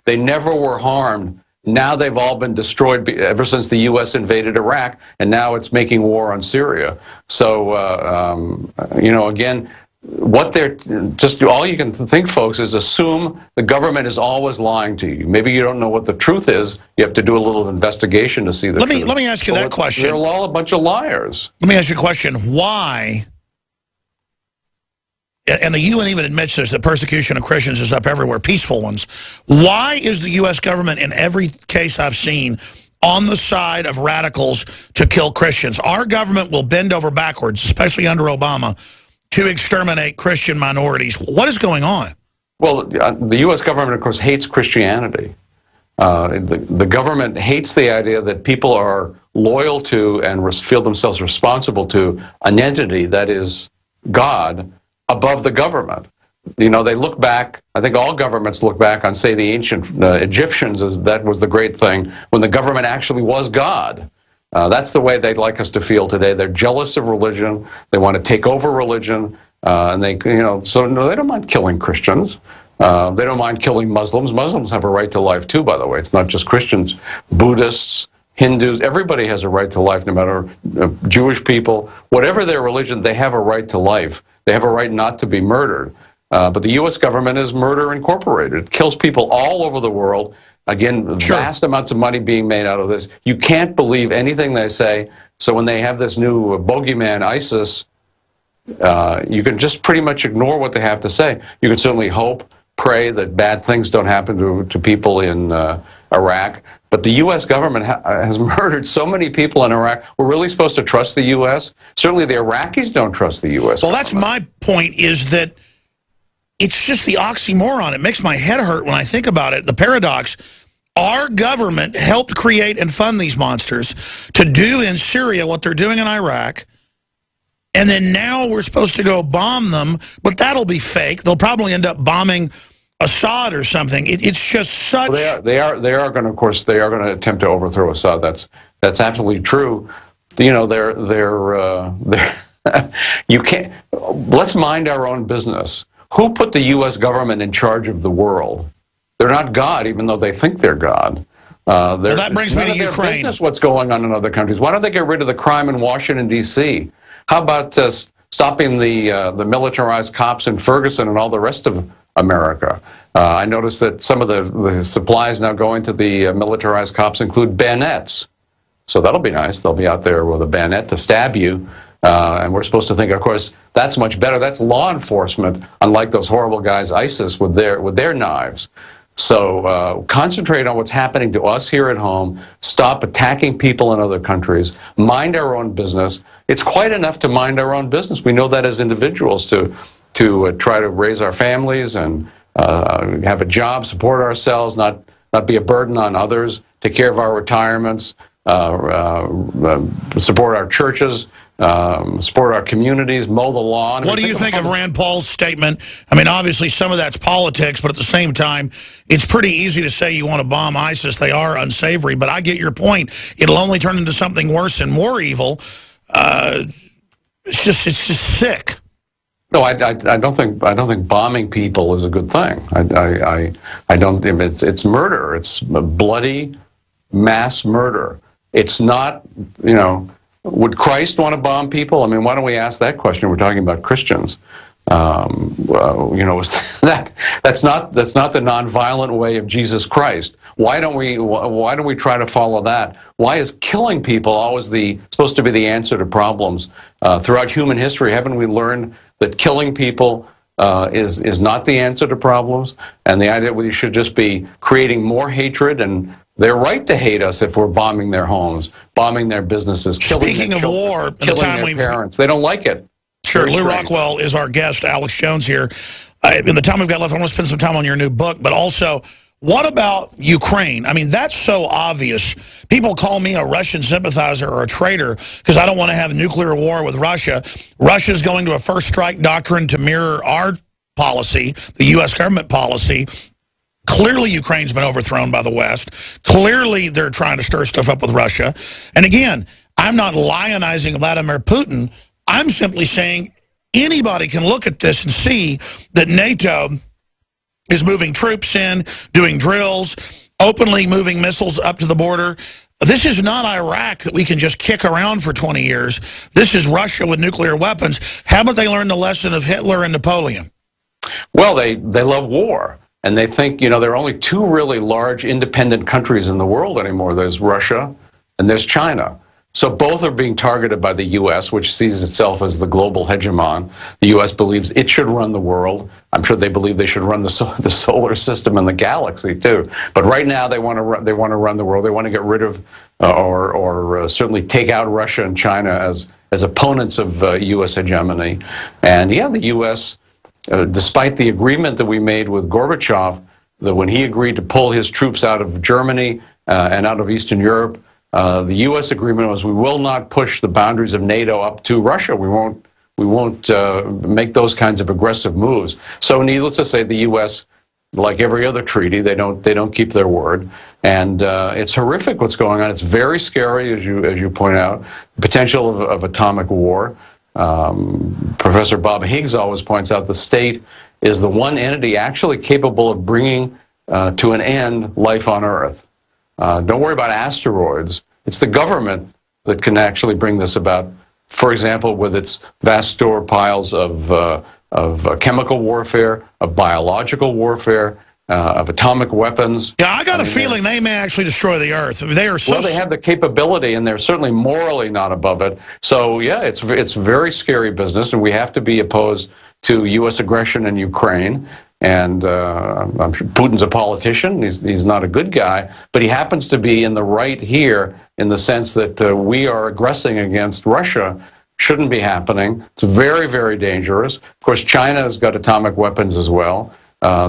They never were harmed. Now they've all been destroyed ever since the U.S. invaded Iraq, and now it's making war on Syria. So, again, what they're just all you can think, folks, is assume the government is always lying to you. Maybe you don't know what the truth is. You have to do a little investigation to see the truth. Let me ask you that question. They're all a bunch of liars. Let me ask you a question. Why? And the UN even admits this, that persecution of Christians is up everywhere, peaceful ones. Why is the U.S. government, in every case I've seen, on the side of radicals to kill Christians? Our government will bend over backwards, especially under Obama, to exterminate Christian minorities. What is going on? Well, the U.S. government, of course, hates Christianity. The government hates the idea that people are loyal to and feel themselves responsible to an entity that is God above the government. You know, they look back, I think all governments look back on, say, the ancient Egyptians, as that was the great thing, when the government actually was God. That's the way they'd like us to feel today. They're jealous of religion. They want to take over religion. And they, so no, they don't mind killing Christians. They don't mind killing Muslims. Muslims have a right to life too, by the way. It's not just Christians. Buddhists, Hindus, everybody has a right to life, no matter Jewish people. Whatever their religion, they have a right to life. They have a right not to be murdered. But the U.S. government is Murder Incorporated. It kills people all over the world. Again, vast amounts of money being made out of this. You can't believe anything they say. So when they have this new bogeyman, ISIS, you can just pretty much ignore what they have to say. You can certainly hope, pray that bad things don't happen to people in Iraq. But the U.S. government has murdered so many people in Iraq. We're really supposed to trust the U.S.? Certainly the Iraqis don't trust the U.S. Well, that's my point, is that it's just the oxymoron. It makes my head hurt when I think about it. The paradox. Our government helped create and fund these monsters to do in Syria what they're doing in Iraq. And then now we're supposed to go bomb them, but that'll be fake. They'll probably end up bombing Assad or something. It's just such. Well, they are going to, of course, they are going to attempt to overthrow Assad. That's absolutely true. You know, they're you can't. Let's mind our own business. Who put the U.S. government in charge of the world? They're not God, even though they think they're God. Well, that brings me to Ukraine. Business what's going on in other countries. Why don't they get rid of the crime in Washington, D.C.? How about stopping the militarized cops in Ferguson and all the rest of America? I noticed that some of the supplies now going to the militarized cops include bayonets. So that'll be nice. They'll be out there with a bayonet to stab you. And we're supposed to think, of course, that's much better. That's law enforcement, unlike those horrible guys, ISIS, with their knives. So concentrate on what's happening to us here at home. Stop attacking people in other countries. Mind our own business. It's quite enough to mind our own business. We know that as individuals to try to raise our families and have a job, support ourselves, not be a burden on others, take care of our retirements, support our churches, support our communities, mow the lawn. What do you think of Rand Paul's statement? I mean, obviously some of that's politics, but at the same time, it's pretty easy to say you want to bomb ISIS. They are unsavory, but I get your point. It'll only turn into something worse and more evil. It's just sick. No, I don't think bombing people is a good thing. I don't. It's murder. It's bloody mass murder. It's not. Would Christ want to bomb people? I mean, why don't we ask that question? We're talking about Christians. That's not the nonviolent way of Jesus Christ. Why don't we try to follow that? Why is killing people always supposed to be the answer to problems? Throughout human history, haven't we learned that killing people is not the answer to problems? And the idea that we should just be creating more hatred, and they're right to hate us if we're bombing their homes, bombing their businesses, Speaking of war, killing their parents. They don't like it. Sure, Lew Rockwell is our guest, Alex Jones here. In the time we've got left, I want to spend some time on your new book, but also, what about Ukraine? I mean, that's so obvious. People call me a Russian sympathizer or a traitor because I don't want to have a nuclear war with Russia. Russia's going to a first strike doctrine to mirror our policy, the U.S. government policy. Clearly, Ukraine's been overthrown by the West. Clearly, they're trying to stir stuff up with Russia. And again, I'm not lionizing Vladimir Putin. I'm simply saying anybody can look at this and see that NATO is moving troops in, doing drills, openly moving missiles up to the border. This is not Iraq that we can just kick around for 20 years. This is Russia with nuclear weapons. Haven't they learned the lesson of Hitler and Napoleon? Well, they love war. And they think, you know, there are only two really large independent countries in the world anymore. There's Russia and there's China. So both are being targeted by the U.S., which sees itself as the global hegemon. The U.S. believes it should run the world. I'm sure they believe they should run the solar system and the galaxy too. But right now they want to run the world. They want to get rid of or certainly take out Russia and China as opponents of U.S. hegemony. And yeah, the U.S. Despite the agreement that we made with Gorbachev, that when he agreed to pull his troops out of Germany and out of Eastern Europe, the U.S. agreement was we will not push the boundaries of NATO up to Russia. We won't make those kinds of aggressive moves. So, needless to say, the U.S., like every other treaty, they don't keep their word, and it's horrific what's going on. It's very scary, as you point out, potential of atomic war. Professor Bob Higgs always points out the state is the one entity actually capable of bringing to an end life on Earth. Don't worry about asteroids. It's the government that can actually bring this about. For example, with its vast storepiles of chemical warfare, of biological warfare, of atomic weapons. Yeah, I got a feeling they may actually destroy the Earth. They are so. Well, they have the capability, and they're certainly morally not above it. So, yeah, it's very scary business, and we have to be opposed to U.S. aggression in Ukraine. And I'm sure Putin's a politician. He's not a good guy, but he happens to be in the right here in the sense that we are aggressing against Russia. Shouldn't be happening. It's very, very dangerous. Of course, China has got atomic weapons as well.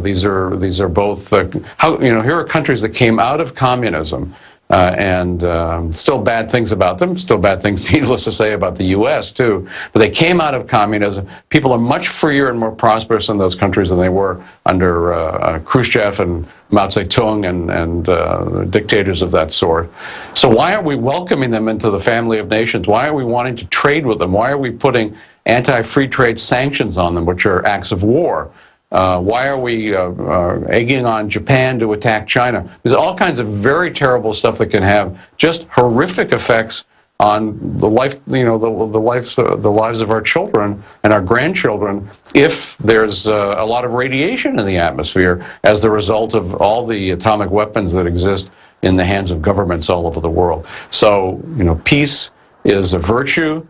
These are both here are countries that came out of communism and still bad things about them. Still bad things, needless to say, about the U.S. too. But they came out of communism. People are much freer and more prosperous in those countries than they were under Khrushchev and Mao Zedong and dictators of that sort. So why are we welcoming them into the family of nations? Why are we wanting to trade with them? Why are we putting anti-free trade sanctions on them, which are acts of war? Why are we egging on Japan to attack China? There's all kinds of very terrible stuff that can have just horrific effects on the life, the lives of our children and our grandchildren if there's a lot of radiation in the atmosphere as the result of all the atomic weapons that exist in the hands of governments all over the world. So, peace is a virtue.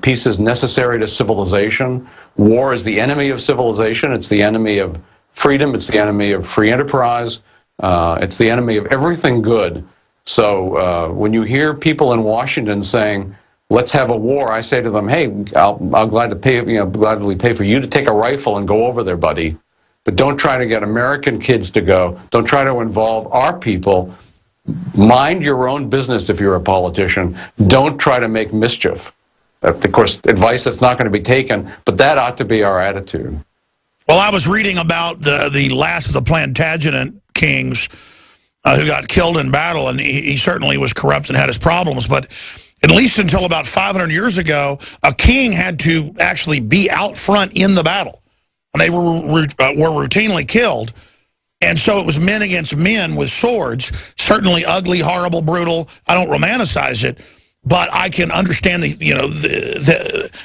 Peace is necessary to civilization. War is the enemy of civilization. It's the enemy of freedom. It's the enemy of free enterprise. It's the enemy of everything good. So when you hear people in Washington saying, "Let's have a war," I say to them, "Hey, I'll gladly pay for you to take a rifle and go over there, buddy. But don't try to get American kids to go. Don't try to involve our people. Mind your own business if you're a politician. Don't try to make mischief." Of course, advice that's not going to be taken, but that ought to be our attitude. Well, I was reading about the last of the Plantagenet kings who got killed in battle, and he certainly was corrupt and had his problems, but at least until about 500 years ago, a king had to actually be out front in the battle, and they were routinely killed. And so it was men against men with swords, certainly ugly, horrible, brutal. I don't romanticize it. But I can understand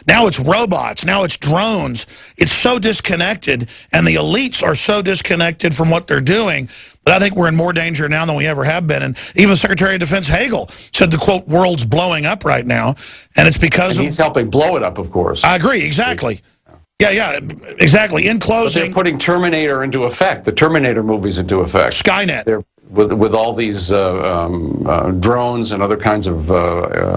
now it's robots, now it's drones. It's so disconnected, and the elites are so disconnected from what they're doing that I think we're in more danger now than we ever have been. And even Secretary of Defense Hagel said the, quote, world's blowing up right now, and it's because he's helping blow it up, of course. I agree, exactly. Yeah, exactly. In closing, but they're putting Terminator into effect, the Terminator movies into effect. Skynet. They're with all these drones and other kinds of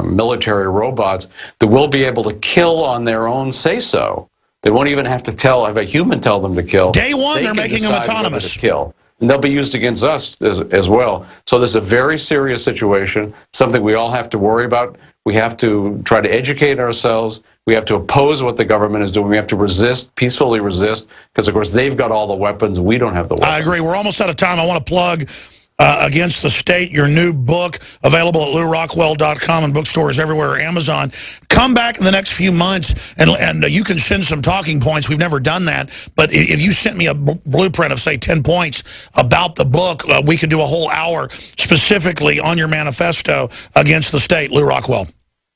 military robots that will be able to kill on their own say-so. They won't even have to have a human tell them to kill. Day one, they're making them autonomous. To kill. And they'll be used against us as well. So this is a very serious situation, something we all have to worry about. We have to try to educate ourselves. We have to oppose what the government is doing. We have to resist, peacefully resist, because, of course, they've got all the weapons. We don't have the weapons. I agree. We're almost out of time. I want to plug Against the State, your new book, available at LewRockwell.com and bookstores everywhere, or Amazon. Come back in the next few months, and you can send some talking points. We've never done that, but if you sent me a blueprint of, say, 10 points about the book, we could do a whole hour specifically on your manifesto against the state. Lew Rockwell.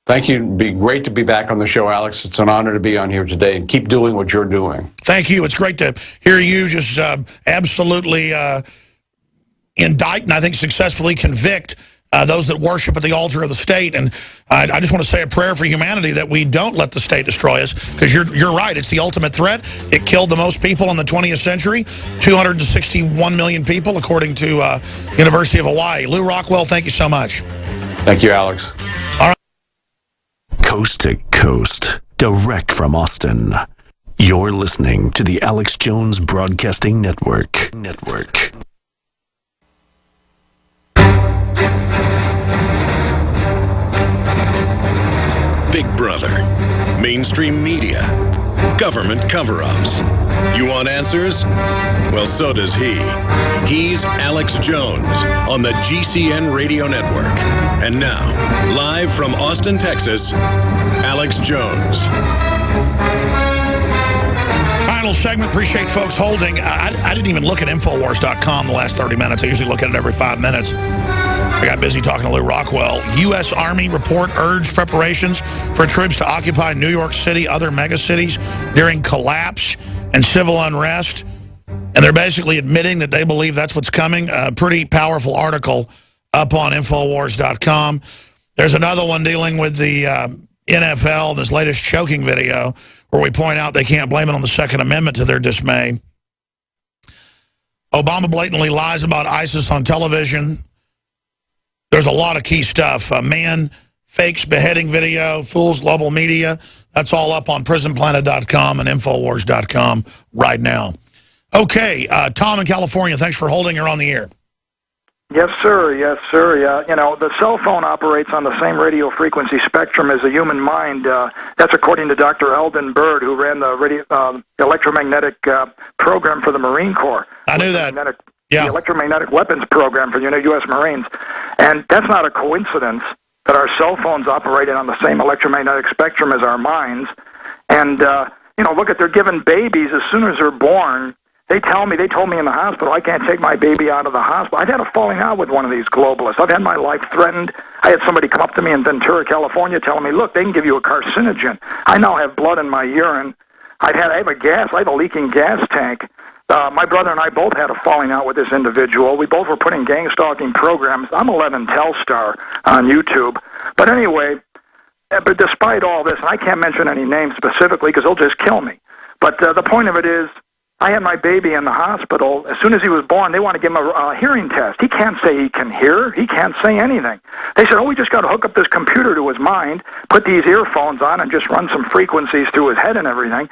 Thank you. It'd be great to be back on the show, Alex. It's an honor to be on here today, and keep doing what you're doing. Thank you. It's great to hear you just absolutely indict and I think successfully convict those that worship at the altar of the state. And I just want to say a prayer for humanity that we don't let the state destroy us, because you're right. It's the ultimate threat. It killed the most people in the 20th century, 261 million people, according to University of Hawaii. Lew Rockwell, thank you so much. Thank you, Alex. All right. Coast to coast, direct from Austin. You're listening to the Alex Jones Broadcasting Network. Big Brother, mainstream media, government cover-ups. You want answers? Well, so does he. He's Alex Jones on the GCN Radio Network. And now, live from Austin, Texas, Alex Jones. Final segment. Appreciate folks holding. I didn't even look at Infowars.com the last 30 minutes. I usually look at it every 5 minutes. I got busy talking to Lew Rockwell. U.S. Army report urged preparations for troops to occupy New York City, other megacities during collapse and civil unrest. And they're basically admitting that they believe that's what's coming. A pretty powerful article up on Infowars.com. There's another one dealing with the NFL, this latest choking video, where we point out they can't blame it on the Second Amendment to their dismay. Obama blatantly lies about ISIS on television. There's a lot of key stuff. Man fakes beheading video, fools global media. That's all up on prisonplanet.com and Infowars.com right now. Okay, Tom in California, thanks for holding her on the air. Yes, sir. Yes, sir. Yeah, you know, the cell phone operates on the same radio frequency spectrum as the human mind. That's according to Dr. Eldon Bird, who ran the electromagnetic program for the Marine Corps. I knew that. Yeah. The electromagnetic weapons program for the U.S. Marines. And that's not a coincidence that our cell phones operated on the same electromagnetic spectrum as our minds. And, you know, look at, they're giving babies as soon as they're born. They told me in the hospital, I can't take my baby out of the hospital. I've had a falling out with one of these globalists. I've had my life threatened. I had somebody come up to me in Ventura, California, telling me, look, they can give you a carcinogen. I now have blood in my urine. I have a leaking gas tank. My brother and I both had a falling out with this individual. We both were putting gang-stalking programs. I'm 11 Telstar on YouTube. But anyway, but despite all this, and I can't mention any names specifically because they'll just kill me. But the point of it is, I had my baby in the hospital. As soon as he was born, they want to give him a hearing test. He can't say he can hear. He can't say anything. They said, oh, we just got to hook up this computer to his mind, put these earphones on, and just run some frequencies through his head and everything.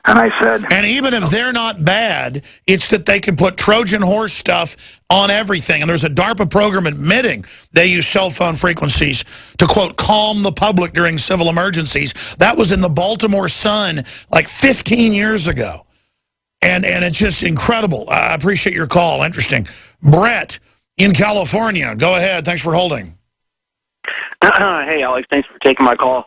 And I said... And even if they're not bad, it's that they can put Trojan horse stuff on everything. And there's a DARPA program admitting they use cell phone frequencies to, quote, calm the public during civil emergencies. That was in the Baltimore Sun like 15 years ago. And it's just incredible. I appreciate your call. Interesting. Brett in California. Go ahead. Thanks for holding. Hey, Alex. Thanks for taking my call.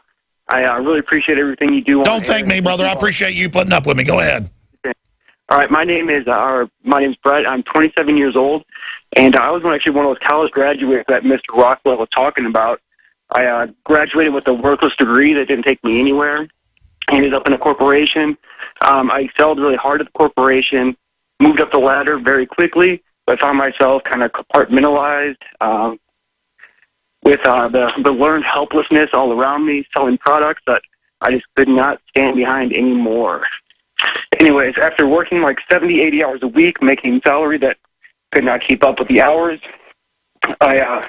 I really appreciate everything you do. Don't thank me, brother. I appreciate you putting up with me. Go ahead. Okay. All right. My name's Brett. I'm 27 years old, and I was actually one of those college graduates that Mr. Rockwell was talking about. I graduated with a worthless degree that didn't take me anywhere. Ended up in a corporation. I excelled really hard at the corporation, moved up the ladder very quickly, but found myself kind of compartmentalized with the learned helplessness all around me, selling products that I just could not stand behind anymore. Anyways, after working like 70, 80 hours a week, making salary that could not keep up with the hours, I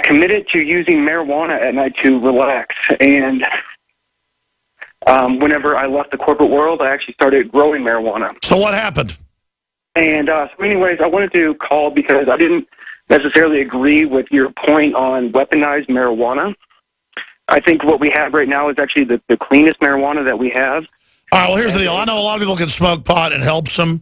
committed to using marijuana at night to relax, and whenever I left the corporate world, I actually started growing marijuana. So what happened? And so anyways, I wanted to call because I didn't necessarily agree with your point on weaponized marijuana. I think what we have right now is actually the cleanest marijuana that we have. All right, well, here's the deal. I know a lot of people can smoke pot. It helps them.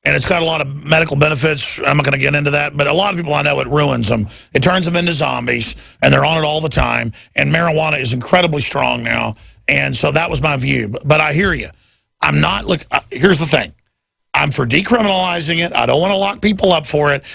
and it's got a lot of medical benefits. I'm not going to get into that, but a lot of people I know, it ruins them. It turns them into zombies, and they're on it all the time, and marijuana is incredibly strong now, and so that was my view. But I hear you. I'm not, look, here's the thing. I'm for decriminalizing it. I don't want to lock people up for it.